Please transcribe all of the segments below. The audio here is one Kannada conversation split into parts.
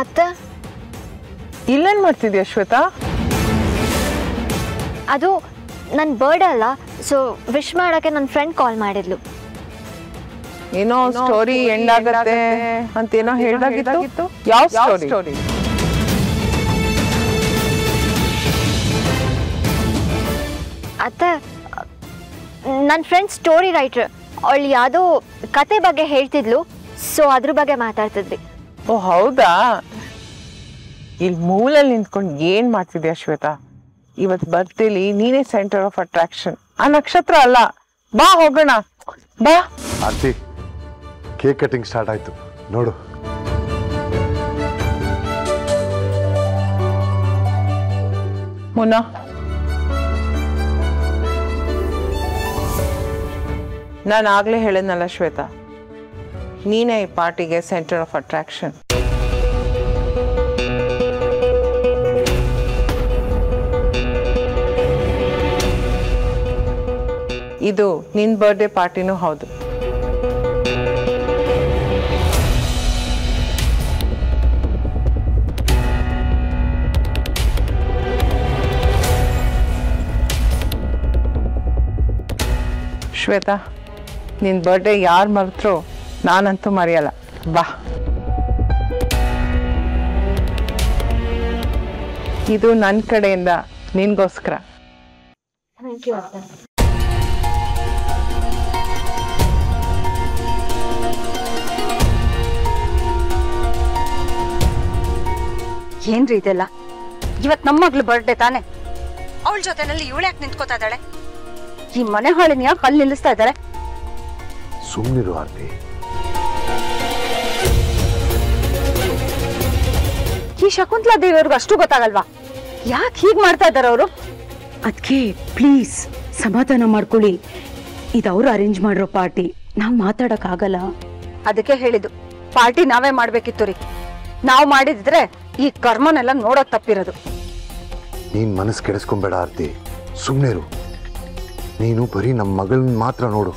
ಅತ್ತೆ ಇಲ್ಲೇನ್ ಮಾಡ್ತಿದ್ಯಾ ಶ್ವೇತಾ? ಅದು ನನ್ನ ಬರ್ಡೇ ಅಲ್ಲ, ಸೊ ವಿಶ್ ಮಾಡೋಕ್ಕೆ ನನ್ನ ಫ್ರೆಂಡ್ ಕಾಲ್ ಮಾಡಿದ್ಲು. ಏನೋ ಸ್ಟೋರಿ ಎಂಡ್ ಆಗತ್ತೆ ಅಂತೇನೋ ಹೇಳ್ದಾಗಿತ್ತು. ಯಾವ ಸ್ಟೋರಿ? ಅತ್ತೆ ನನ್ನ ಫ್ರೆಂಡ್ ಸ್ಟೋರಿ ರೈಟರ್, ಅವಳು ಯಾವುದೋ ಕತೆ ಬಗ್ಗೆ ಹೇಳ್ತಿದ್ಲು, ಸೊ ಅದ್ರ ಬಗ್ಗೆ ಮಾತಾಡ್ತಿದ್ವಿ. ಓ ಹೌದಾ? ಇಲ್ಲಿ ಮೂಲಲ್ಲಿ ನಿಂತ್ಕೊಂಡು ಏನ್ ಮಾಡ್ತಿದ್ಯಾ ಶ್ವೇತಾ? ಇವತ್ತು ಬರ್ತಿಲಿ ನೀನೇ ಸೆಂಟರ್ ಆಫ್ ಅಟ್ರಾಕ್ಷನ್, ಆ ನಕ್ಷತ್ರ ಅಲ್ಲ. ಬಾ ಹೋಗೋಣ, ಬಾ. ಆರ್ತಿ, ಕೇಕ್ ಕಟಿಂಗ್ ಸ್ಟಾರ್ಟ್ ಆಯ್ತು ನೋಡು. ಮುನ್ನ, ನಾನು ಆಗ್ಲೇ ಹೇಳಿದ್ನಲ್ಲ ಶ್ವೇತಾ, ನೀನೇ ಈ ಪಾರ್ಟಿಗೆ ಸೆಂಟರ್ ಆಫ್ ಅಟ್ರಾಕ್ಷನ್. ಇದು ನಿನ್ ಬರ್ಡೇ ಪಾರ್ಟಿನೂ ಹೌದು. ಶ್ವೇತಾ, ನಿನ್ ಬರ್ಡೇ ಯಾರು ಮರೆತ್ರು ನಾನಂತೂ ಮರೆಯಲ್ಲ. ಬಾ. ಇದು ನನ್ನ ಕಡೆಯಿಂದ ನಿನ್ಗೋಸ್ಕರ. ಥ್ಯಾಂಕ್ ಯು ಅತ್ತೆ. ಏನ್ರಿ ಇದೆಲ್ಲ? ಇವತ್ ನಮ್ಮ ಮಗಳು ಬರ್ಡೇ ತಾನೆ, ಅವಳ ಜೊತೆನಲ್ಲಿ ಇವಳು ಯಾಕೆ ನಿಂತ್ಕೋತಾ ಇದ್ದಾಳೆ? ಈ ಮನೆ ಹಾಳಿನ ಯಾಕೆ ಅಲ್ಲಿ ನಿಲ್ಲಿಸ್ತಾ ಇದ್ದಾರೆ? ಸುಮ್ಮನಿರು ಆರ್ತಿ. ಈ ಶಕುಂತಲಾ ದೇವಿಯವ್ರಿಗೆ ಅಷ್ಟು ಗೊತ್ತಾಗಲ್ವಾ? ಯಾಕೆ ಹೀಗ್ ಮಾಡ್ತಾ ಇದ್ದಾರೆ ಅವರು? ಅದಕ್ಕೆ ಪ್ಲೀಸ್ ಸಮಾಧಾನ ಮಾಡ್ಕೊಳ್ಳಿ. ಇದು ಅವ್ರು ಅರೇಂಜ್ ಮಾಡಿರೋ ಪಾರ್ಟಿ, ನಾವು ಮಾತಾಡಕ್ ಆಗಲ್ಲ. ಅದಕ್ಕೆ ಹೇಳಿದ್ದು ಪಾರ್ಟಿ ನಾವೇ ಮಾಡ್ಬೇಕಿತ್ತು ರೀ. ನಾವು ಮಾಡಿದ್ರೆ ಈ ಕರ್ಮನೆಲ್ಲ ನೋಡೋಕ್ ತಪ್ಪಿರೋದು. ನೀನ್ ಮನಸ್ಸು ಕೆಡಿಸ್ಕೊಂಬೇಡ ಆರ್ತಿ, ಸುಮ್ಮನಿರು. ನೀನು ಬರೀ ನಮ್ಮ ಮಗಳನ್ನ ಮಾತ್ರ ನೋಡು.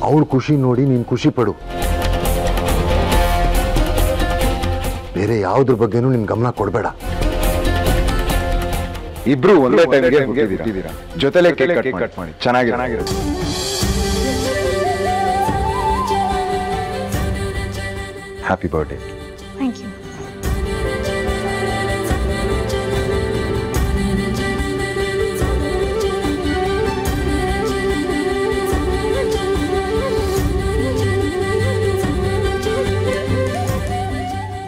ಅವಳ ಖುಷಿ ನೋಡಿ ನೀನು ಖುಷಿ ಪಡು. ಬೇರೆ ಯಾವುದ್ರ ಬಗ್ಗೆನೂ ನಿನ್ ಗಮನ ಕೊಡಬೇಡ. ಇಬ್ರು ಒಂದೇ ಟೈಮ್ಗೆ ಹುಟ್ಟಿದೀರಾ, ಜೊತೆಲೆ ಕೇಕ್ ಕಟ್ ಮಾಡಿ ಚೆನ್ನಾಗಿರುತ್ತೆ. Happy birthday. Thank you.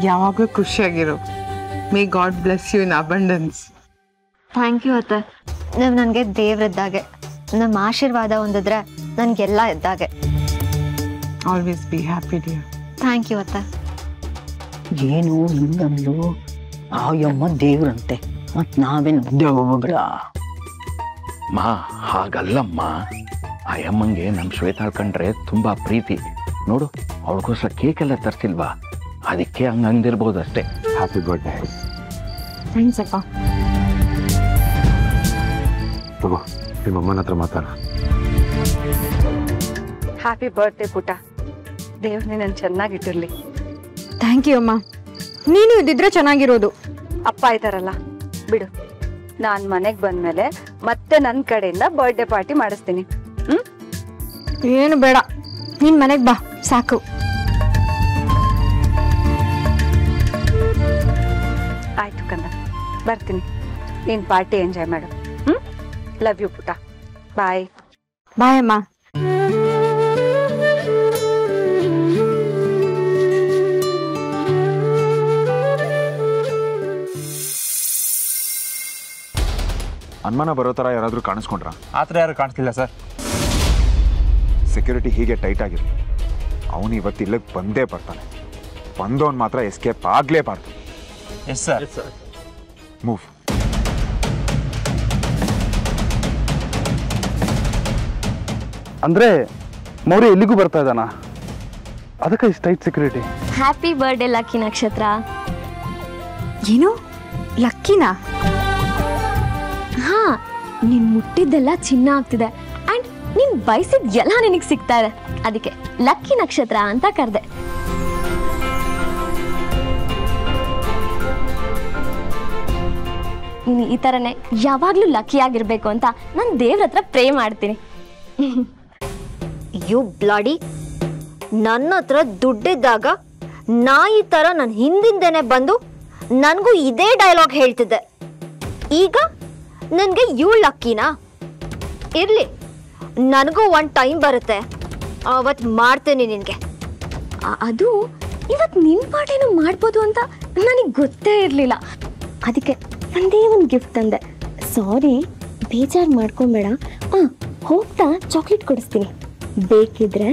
ಯಾವಾಗಲೂ ಖುಷಿಯಾಗಿರು. May God bless you in abundance. Thank you ಅತ್ತೆ. ನೀವು ನನಗೆ ದೇವ್ರಿದ್ದಾಗೆ. ನಮ್ಮ ಆಶೀರ್ವಾದ ಹೊಂದಿದ್ರೆ ನನಗೆಲ್ಲ ಇದ್ದಾಗೆ. Always be happy dear. Thank you ಅತ್ತೆ. ಏನು ಹಿಂಗಂದು? ಆಯಮ್ಮ ದೇವ್ರಂತೆ, ಮತ್ ನಾವೇನು ದೇವಗಳ? ಮಾ ಹಾಗಲ್ಲಮ್ಮ, ಆಯಮ್ಮಂಗೆ ನಮ್ಮ ಶ್ವೇತಾಳ್ ಕಂಡ್ರೆ ತುಂಬಾ ಪ್ರೀತಿ. ನೋಡು, ಅವಳಿಗೋಸ್ಕರ ಕೇಕ್ ಎಲ್ಲ ತರ್ಸಿಲ್ವಾ, ಅದಕ್ಕೆ ಹಂಗಂದಿರ್ಬೋದು ಅಷ್ಟೇ. Happy birthday. ಥ್ಯಾಂಕ್ಸ್ ಅಪ್ಪ. ತಗೋ, ನಿಮ್ಮ ಅಮ್ಮನ ಹತ್ರ ಮಾತಾಡ. ಹ್ಯಾಪಿ ಬರ್ಡೇ ಪುಟ. ದೇವ್ರು ನಿನ್ನ ಚೆನ್ನಾಗಿಟ್ಟಿರ್ಲಿ. ಥ್ಯಾಂಕ್ ಯು ಅಮ್ಮ, ನೀನು ಇದ್ದಿದ್ರೆ ಚೆನ್ನಾಗಿರೋದು. ಅಪ್ಪ ಇದ್ದಾರಲ್ಲ, ಬಿಡು. ನಾನ್ ಮನೆಗ್ ಬಂದ್ಮೇಲೆ ಮತ್ತೆ ನನ್ನ ಕಡೆಯಿಂದ ಬರ್ಡೇ ಪಾರ್ಟಿ ಮಾಡಿಸ್ತೀನಿ. ಏನು ಬೇಡ, ನೀನ್ ಮನೆಗ್ ಬಾ ಸಾಕು. ಆಯ್ತು ಕಂದ, ಬರ್ತೀನಿ. ನೀನ್ ಪಾರ್ಟಿ ಎಂಜಾಯ್ ಮಾಡು. ಲವ್ ಯು ಪುಟ. ಬಾಯ್. ಬಾಯ್ ಅಮ್ಮ. ಅನುಮಾನ ಬರೋ ಥರ ಯಾರಾದರೂ ಕಾಣಿಸ್ಕೊಂಡ್ರಾ? ಆ ಥರ ಯಾರು ಕಾಣಿಸ್ತಿಲ್ಲ ಸರ್. ಸೆಕ್ಯೂರಿಟಿ ಹೀಗೆ ಟೈಟ್ ಆಗಿರಲಿ. ಅವನು ಇವತ್ತು ಇಲ್ಲಿಗೆ ಬಂದೇ ಬರ್ತಾನೆ. ಬಂದವನು ಮಾತ್ರ ಎಸ್ಕೇಪ್ ಆಗಲೇಬಾರ್ದು. Yes sir. ಮೂವ್. ಅಂದ್ರೆ ಮೌರ್ಯ ಇಲ್ಲಿಗೂ ಬರ್ತಾ ಇದ್ದಾನ? ಅದಕ್ಕೆ ಇಷ್ಟು tight security. Happy birthday lucky ನಕ್ಷತ್ರ. ಏನು ಲಕ್ಕಿನಾ? ಹಾ, ನೀನ್ ಮುಟ್ಟಿದ್ದೆಲ್ಲ ಚಿನ್ನ ಆಗ್ತಿದೆ ಅಂಡ್ ನೀನ್ ಬಯಸಿದ ಎಲ್ಲ ನಿನಗೆ ಸಿಗ್ತಾ ಇದೆ. ಅದಕ್ಕೆ ಲಕ್ಕಿ ನಕ್ಷತ್ರ ಅಂತ ಕರೆದೆ. ನೀನು ಈ ಥರನೇ ಯಾವಾಗಲೂ ಲಕ್ಕಿಯಾಗಿರ್ಬೇಕು ಅಂತ ನಾನು ದೇವ್ರ ಹತ್ರ ಪ್ರೇ ಮಾಡ್ತೀನಿ. ಯು ಬ್ಲಾಡಿ, ನನ್ನ ಹತ್ರ ದುಡ್ಡಿದ್ದಾಗ ನಾಯಿ ಥರ ನನ್ನ ಹಿಂದಿಂದೇನೆ ಬಂದು ನನಗೂ ಇದೇ ಡೈಲಾಗ್ ಹೇಳ್ತಿದ್ದೆ. ಈಗ ನನಗೆ ಇವಳು ಲಕ್ಕಿನಾ? ಇರಲಿ, ನನಗೂ ಒಂದು ಟೈಮ್ ಬರುತ್ತೆ, ಅವತ್ತು ಮಾಡ್ತೀನಿ ನಿನಗೆ. ಅದು ಇವತ್ತು ನಿನ್ನ ಪಾಟೇನೋ ಮಾಡ್ಬೋದು ಅಂತ ನನಗೆ ಗೊತ್ತೇ ಇರಲಿಲ್ಲ. ಅದಕ್ಕೆ ಒಂದೇ ಒಂದು ಗಿಫ್ಟ್ ತಂದೆ. ಸಾರಿ, ಬೇಜಾರು ಮಾಡ್ಕೊಂಬೇಡ. ಹೋಗ್ತಾ ಚಾಕ್ಲೇಟ್ ಕೊಡಿಸ್ತೀನಿ, ಬೇಕಿದ್ರೆ.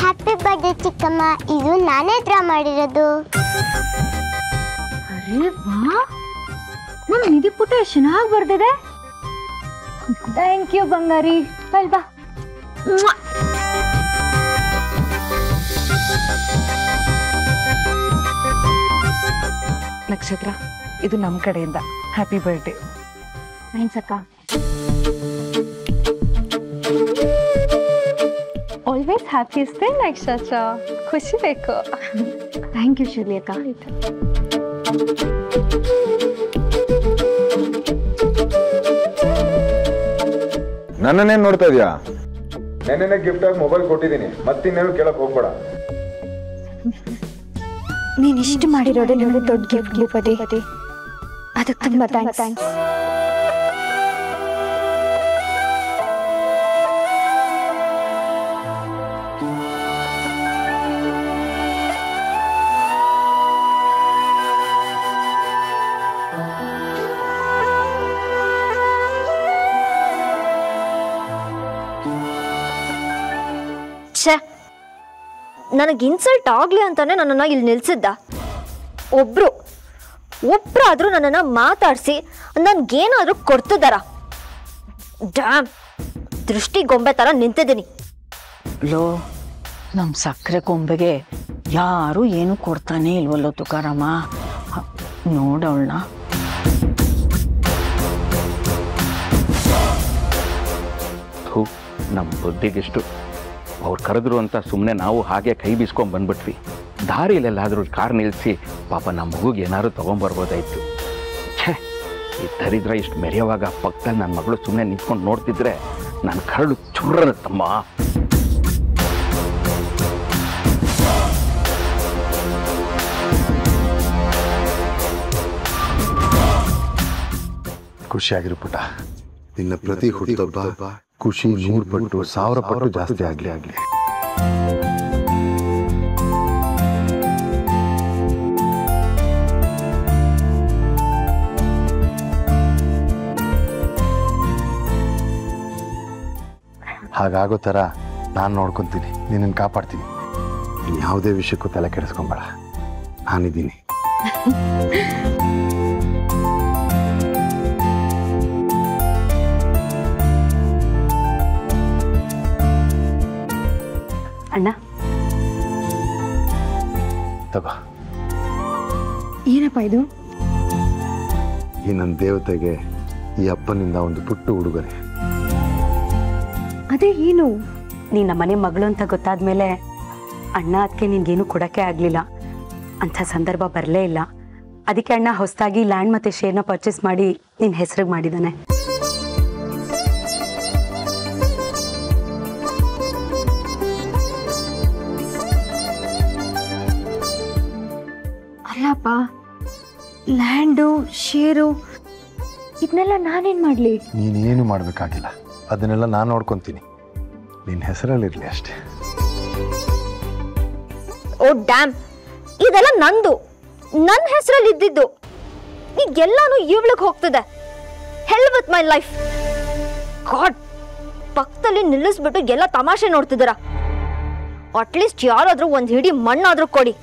ಹ್ಯಾಪಿ ಬರ್ಡೇ ಚಿಕ್ಕಮ್ಮ, ಇದು ನಾನೇ ಡ್ರಾ ಮಾಡಿರೋದು. ಅರೆ ವಾ, ನನ್ನ ನಿಧಿ ಪುಟ ಚೆನ್ನಾಗಿ ಬರ್ದಿದೆ. ಥ್ಯಾಂಕ್ ಯು ಬಂಗಾರಿ. ಬಲ್ ಬಾ. ನಕ್ಷತ್ರ, ಇದು ನಮ್ಮ ಕಡೆಯಿಂದ ಹ್ಯಾಪಿ ಬರ್ಡೇ. ಥ್ಯಾಂಕ್ಸ್ ಅಕ್ಕ. ಆಲ್ವೇಸ್ ಹ್ಯಾಪಿ ಇಷ್ಟೇ ನಕ್ಷತ್ರ, ಖುಷಿ ಬೇಕು. ಥ್ಯಾಂಕ್ ಯು ಶಿರ್ಲಿ ಅಕ್ಕ. ನನ್ನನ್ನೇನು ನೋಡ್ತಾ ಇದೀಯಾ? ನೆನ್ನೆ ಗಿಫ್ಟ್ ಆಗಿ ಮೊಬೈಲ್ ಕೊಟ್ಟಿದ್ದೀನಿ, ಮತ್ತಿನ್ನೇನು ಕೇಳಕ್ ಹೋಗ್ಬೇಡ. ನೀನ್ ಇಷ್ಟು ಮಾಡಿರೋದೇ ನಿಮಗೆ ದೊಡ್ಡ ಗಿಫ್ಟ್ ಭೂಪತಿ. ಅದಕ್ಕೆ ತುಂಬಾ ಥ್ಯಾಂಕ್ಸ್. ಛೇ, ನನಗೆ ಇನ್ಸಲ್ಟ್ ಆಗಲಿ ಅಂತಾನೆ ನನ್ನನ್ನು ಇಲ್ಲಿ ನಿಲ್ಸಿದ್ದ. ಒಬ್ರಾದ್ರೂ ನನ್ನನ್ನು ಮಾತಾಡಿಸಿ ನನ್ಗೇನಾದ್ರೂ ಕೊಡ್ತಿದ್ದಾರ? ಡ್ಯಾಮ್, ದೃಷ್ಟಿ ಗೊಂಬೆ ಥರ ನಿಂತಿದ್ದೀನಿ. ಲೋ, ನಮ್ಮ ಸಕ್ಕರೆ ಕೊಂಬೆಗೆ ಯಾರು ಏನು ಕೊಡ್ತಾನೆ ಇಲ್ವಲ್ಲೋ ತುಕಾರಮ್ಮ. ನೋಡವಳನ್ನ. ನಮ್ಮ ಬುದ್ಧಿಗಿಷ್ಟು. ಅವ್ರು ಕರೆದ್ರು ಅಂತ ಸುಮ್ಮನೆ ನಾವು ಹಾಗೆ ಕೈ ಬೀಸ್ಕೊಂಡು ಬಂದ್ಬಿಟ್ವಿ. ದಾರಿಯಲ್ಲೆಲ್ಲಾದರೂ ಕಾರ್ ನಿಲ್ಲಿಸಿ ಪಾಪ ನಮ್ಮ ಮಗುಗೆ ಏನಾದ್ರು ತೊಗೊಂಬರ್ಬೋದಾಯ್ತು. ಛೇ, ಈ ದರಿದ್ರ ಇಷ್ಟು ಮೆರೆಯುವಾಗ ಪಕ್ಕದಲ್ಲಿ ನನ್ನ ಮಗಳು ಸುಮ್ಮನೆ ನಿಂತ್ಕೊಂಡು ನೋಡ್ತಿದ್ರೆ ನನ್ನ ಕರಳು ಚುರ್ರನತ್ತಮ್ಮ. ಖುಷಿಯಾಗಿರು ಪುಟ. ನಿನ್ನ ಪ್ರತಿ ಹುಟ್ಟುಹಬ್ಬ ಖುಷಿ 100 ಪಟ್ಟು 1000 ಪಟ್ಟು ಜಾಸ್ತಿ ಆಗಲಿ. ಹಾಗಾಗೋ ಥರ ನಾನು ನೋಡ್ಕೊತೀನಿ, ನಿನ್ನನ್ನು ಕಾಪಾಡ್ತೀನಿ. ನೀನು ಯಾವುದೇ ವಿಷಯಕ್ಕೂ ತಲೆ ಕೆಡಿಸ್ಕೊಂಬೇಡ, ನಾನಿದ್ದೀನಿ. ಅಣ್ಣ, ತಗೋ. ಏನಪ್ಪ ಇದು? ಈ ನನ್ನ ದೇವತೆಗೆ ಈ ಅಪ್ಪನಿಂದ ಒಂದು ಪುಟ್ಟ ಉಡುಗೊರೆ. ಅದೇ ಏನು? ನೀನು ನಮ್ಮನೆ ಮಗಳು ಅಂತ ಗೊತ್ತಾದ್ಮೇಲೆ ಅಣ್ಣ ಅದಕ್ಕೆ ನಿನ್ಗೇನು ಕೊಡೋಕ್ಕೆ ಆಗಲಿಲ್ಲ. ಅಂಥ ಸಂದರ್ಭ ಬರಲೇ ಇಲ್ಲ. ಅದಕ್ಕೆ ಅಣ್ಣ ಹೊಸದಾಗಿ ಲ್ಯಾಂಡ್ ಮತ್ತು ಶೇರ್ನ ಪರ್ಚೇಸ್ ಮಾಡಿ ನಿನ್ನ ಹೆಸರಿಗೆ ಮಾಡಿದ್ದಾನೆ. ಅಲ್ಲಪ್ಪ, ಲ್ಯಾಂಡು ಶೇರು ಇದನ್ನೆಲ್ಲ ನಾನೇನು ಮಾಡಲಿ? ನೀನೇನು ಮಾಡಬೇಕಾಗಿಲ್ಲ, ಅದನ್ನೆಲ್ಲ ನಾನು ನೋಡ್ಕೊತೀನಿ. ನಿನ್ನ ಹೆಸರಲ್ಲಿರಲಿ ಅಷ್ಟೇ. ಓ ಡ್ಯಾಮ್, ಇದೆಲ್ಲ ನಂದು, ನನ್ನ ಹೆಸರಲ್ಲಿ ಇದ್ದಿದ್ದು. ಈಗೆಲ್ಲಾನು ಇವಳಿಗೆ ಹೋಗ್ತದೆ. ಹೆಲ್ ವಿತ್ ಮೈ ಲೈಫ್. ಗಾಡ್, ಪಕ್ಕದಲ್ಲಿ ನಿಲ್ಲಿಸ್ಬಿಟ್ಟು ಎಲ್ಲ ತಮಾಷೆ ನೋಡ್ತಿದ್ದೀರಾ. ಅಟ್ಲೀಸ್ಟ್ ಯಾರಾದ್ರೂ ಒಂದು ಹಿಡಿ ಮಣ್ಣಾದ್ರೂ ಕೊಡಿ.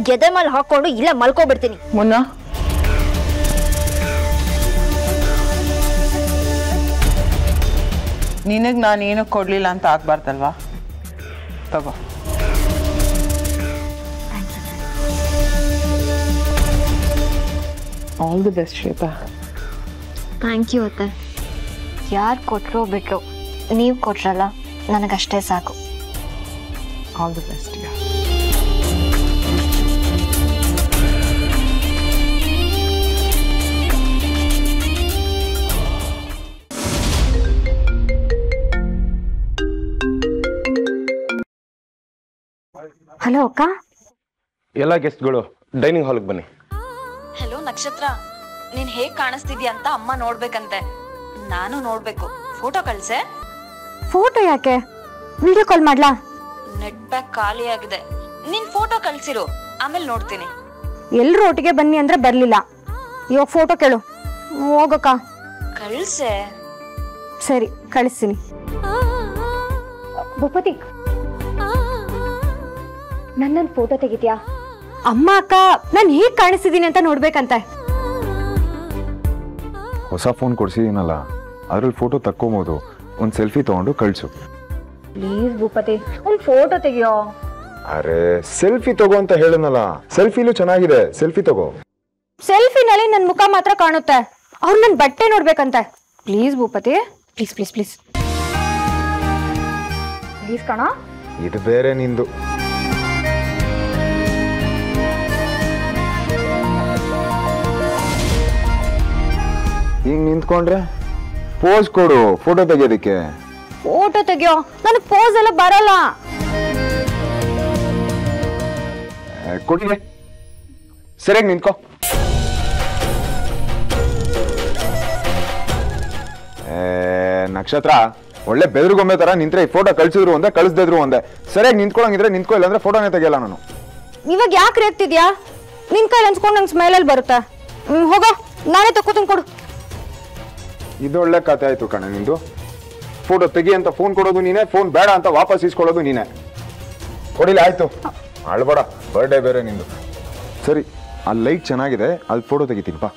ಗೆದೆ ಮೇಲೆ ಹಾಕೊಂಡು ಇಲ್ಲೇ ಮಲ್ಕೋಬಿಡ್ತೀನಿ. ಮುನ್ನ, ನಿನಗೆ ನಾನೇನು ಕೊಡ್ಲಿಲ್ಲ ಅಂತ ಆಗ್ಬಾರ್ದಲ್ವಾ? ತಗೋ. All the best Shweta. Thank you ಅತ್ತೆ. ಯಾರು ಕೊಟ್ಟರೋ ಬಿಟ್ರೋ, ನೀವು ಕೊಟ್ರಲ್ಲ, ನನಗಷ್ಟೇ ಸಾಕು. All the best. ಹಲೋ ಅಕ್ಕ. ಎಲ್ಲ ಗೆಸ್ಟ್ಗಳು ಡೈನಿಂಗ್ ಹಾಲ್ಗೆ ಬನ್ನಿ. ಹೆಲೋ ನಕ್ಷತ್ರ, ನೀನ್ ಹೇಗ್ ಕಾಣಿಸ್ತಿದ್ಯಾ ಅಂತ ಅಮ್ಮ ನೋಡ್ಬೇಕಂತೆ. ನಾನು ನೋಡ್ಬೇಕು. ಫೋಟೋ ಕಳ್ಸೆ. ಫೋಟೋ ಯಾಕೆ? ವಿಡಿಯೋ ಕಾಲ್ ಮಾಡ್ಲಾ? ನೆಟ್ ಪ್ಯಾಕ್ ಖಾಲಿ ಆಗಿದೆ. ನೀನ್ ಫೋಟೋ ಕಳ್ಸಿರು, ಆಮೇಲೆ ನೋಡ್ತೀನಿ. ಎಲ್ರು ಒಟ್ಟಿಗೆ ಬನ್ನಿ ಅಂದ್ರೆ ಬರ್ಲಿಲ್ಲ. ಇವಾಗ ಫೋಟೋ ಕೇಳು. ಹೋಗಕ್ಕ. ಕಳ್ಸೆ. ಸರಿ ಕಳಿಸ್ತೀನಿ. ಭೂಪತಿ, ನನ್ನನ್ ಫೋಟೋ ತೆಗಿತ್ಯಾ? ಅಮ್ಮ ಅಕ್ಕ ನಾನು ಹೇಗ್ ಕಾಣಿಸ್ತಿದ್ದೀನಿ ಅಂತ ನೋಡ್ಬೇಕಂತೆ. ಹೊಸ ಫೋನ್ ಕೊಡ್ಸಿದೀನಲ್ಲ, ಅದ್ರಲ್ಲಿ ಫೋಟೋ ತಕ್ಕೋಬಹುದು. ಒಂದು ಸೆಲ್ಫಿ ತಗೊಂಡು ಕಳ್ಸು. ಪ್ಲೀಸ್ ಭೂಪತಿ, ಒಂದು ಫೋಟೋ ತೆಗಿಯೋ. ಅರೆ ಸೆಲ್ಫಿ ತಗೋ ಅಂತ ಹೇಳನಲ್ಲ, ಸೆಲ್ಫಿಲೂ ಚೆನ್ನಾಗಿದೆ, ಸೆಲ್ಫಿ ತಗೋ. ಸೆಲ್ಫಿನಲ್ಲಿ ನನ್ನ ಮುಖ ಮಾತ್ರ ಕಾಣುತ್ತೆ, ಅವ್ರು ನನ್ನ ಬಟ್ಟೆ ನೋಡ್ಬೇಕಂತೆ. Please Bhupathi, please please please please ಕಣ. ಇದು ಬೇರೆ ನಿಂದು. ಈಗ ನಿಂತ್ಕೊಂಡ್ರೆ ಪೋಸ್ ಕೊಡು ಫೋಟೋ ತೆಗಿಯೋದಕ್ಕೆ. ಫೋಟೋ ತೆಗಿಯೋ, ನನಗೆ ಪೋಸ್ ಎಲ್ಲ ಬರಲ್ಲ. ಕೊಡಿ, ಸರಿಯಾಗಿ ನಿಂತ್ಕೋ. ನಕ್ಷತ್ರ, ಒಳ್ಳೆ ಬೆದರುಗೊಂಬೆ ತರ ನಿಂತ್ರೆ ಈ ಫೋಟೋ ಕಳ್ಸಿದ್ರು ಒಂದೇ, ಕಳಿಸ್ದಿದ್ರು ಒಂದೇ. ಸರಿಯಾಗಿ ನಿಂತ್ಕೊಳಂಗಿದ್ರೆ ನಿಂತ್ಕೋ, ಇಲ್ಲಾಂದ್ರೆ ಫೋಟೋನೇ ತೆಗಿಯಲ್ಲ ನಾನು. ಇವಾಗ ಯಾಕೆ ರೇಗ್ತಿದ್ಯಾ? ನಿನ್ ಕೈ ಹಂಚ್ಕೊಂಡು ನಂಗೆ ಸ್ಮೈಲಲ್ಲಿ ಬರುತ್ತೆ. ಹೋಗೋ, ನಾನೇ ತಕ್ಕೋತೀನಿ, ಕೊಡು. ಇದೊಳ್ಳೆ ಕತೆ ಆಯ್ತು ಕಣ ನಿಂದು. ಫೋಟೋ ತೆಗಿ ಅಂತ ಫೋನ್ ಕೊಡೋದು ನೀನೆ, ಫೋನ್ ಬೇಡ ಅಂತ ವಾಪಸ್ ಇಸ್ಕೊಳ್ಳೋದು ನೀನೆ. ಕೊಡಿಲ್ಲ, ಆಯ್ತು, ಅಳ್ಬೇಡ, ಬರ್ಡೇ ಬೇರೆ ನಿಂದು. ಸರಿ, ಆ ಲೈಟ್ ಚೆನ್ನಾಗಿದೆ, ಅಲ್ಲಿ ಫೋಟೋ ತೆಗಿತೀನಿ ಬಾ.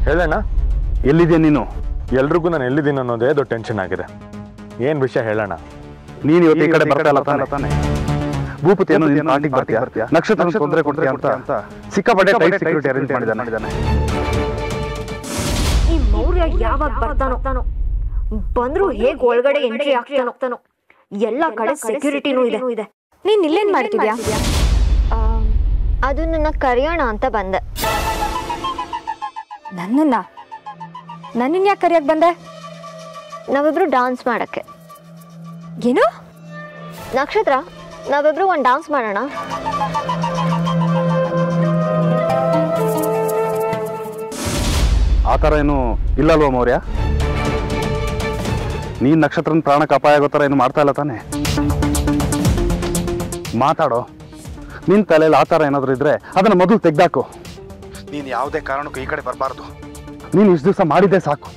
ಹೇಳಣ್ಣ, ಎಲ್ಲಿದ್ಯಾ ನೀನು? ಎಲ್ರಿಗೂ ನಾನು ಎಲ್ಲಿದ್ದೀನಿ ಅನ್ನೋದೇ ದೊಡ್ಡ ಟೆನ್ಷನ್ ಆಗಿದೆ. ಏನ್ ವಿಷಯ ಹೇಳೋಣ? ನೀನು ಇವತ್ತು ಈ ಕಡೆ ಬರ್ತಾ ಇಲ್ಲ ತಾನೆ? ಭೂಪತಿ ಏನೋ ನೀನು ಪಾರ್ಟಿಗೆ ಬರ್ತೀಯಾ, ನಕ್ಷತ್ರ ತೊಂದರೆ ಕೊಡ್ತೀಯಾ ಅಂತ ಸಿಕ್ಕಾಪಟ್ಟೆ ಟೈಟ್ ಸೆಕ್ಯೂರಿಟಿ ಅರೇಂಜ್ ಮಾಡಿದ್ದಾನೆ. ಈ ಮೌರ್ಯ ಯಾವಾಗ ಬರ್ತಾನೋ, ಬಂದ್ರು ಹೇಗ್ ಒಳಗಡೆ ಎಂಟ್ರಿ ಆಗ್ತಾನೋ, ಎಲ್ಲ ಕಡೆ ಸೆಕ್ಯೂರಿಟಿನೂ ಇದೆ. ನೀನ್ ಇಲ್ಲೇನ್ ಮಾಡ್ತಿದ್ಯಾ? ಅದು ನನ್ನ ಕರೆಯೋಣ ಅಂತ ಬಂದೆ. ನನ್ನನ್ನ ಯಾಕೆ ಕರಿಯಕ್ ಬಂದೆ? ನಾವಿಬ್ರು ಡಾನ್ಸ್ ಮಾಡಕ್ಕೆ. ಏನು? ನಕ್ಷತ್ರ, ನಾವಿಬ್ರು ಒಂದು ಡಾನ್ಸ್ ಮಾಡೋಣ. ಆ ಥರ ಏನು ಇಲ್ಲಲ್ವಾ ಮೌರ್ಯ? ನೀನ್ ನಕ್ಷತ್ರನ ಪ್ರಾಣಕ್ಕೆ ಅಪಾಯ ಆಗೋ ಥರ ಏನು ಮಾಡ್ತಾ ಇಲ್ಲ ತಾನೆ? ಮಾತಾಡೋ. ನಿನ್ ತಲೆಯಲ್ಲಿ ಆ ಥರ ಏನಾದರೂ ಇದ್ರೆ ಅದನ್ನ ಮೊದಲು ತೆಗ್ದಾಕು. ನೀನು ಯಾವುದೇ ಕಾರಣಕ್ಕೂ ಈ ಕಡೆ ಬರಬಾರ್ದು. ನೀನು ಇಷ್ಟು ದಿವಸ ಮಾಡಿದ್ದೆ ಸಾಕು.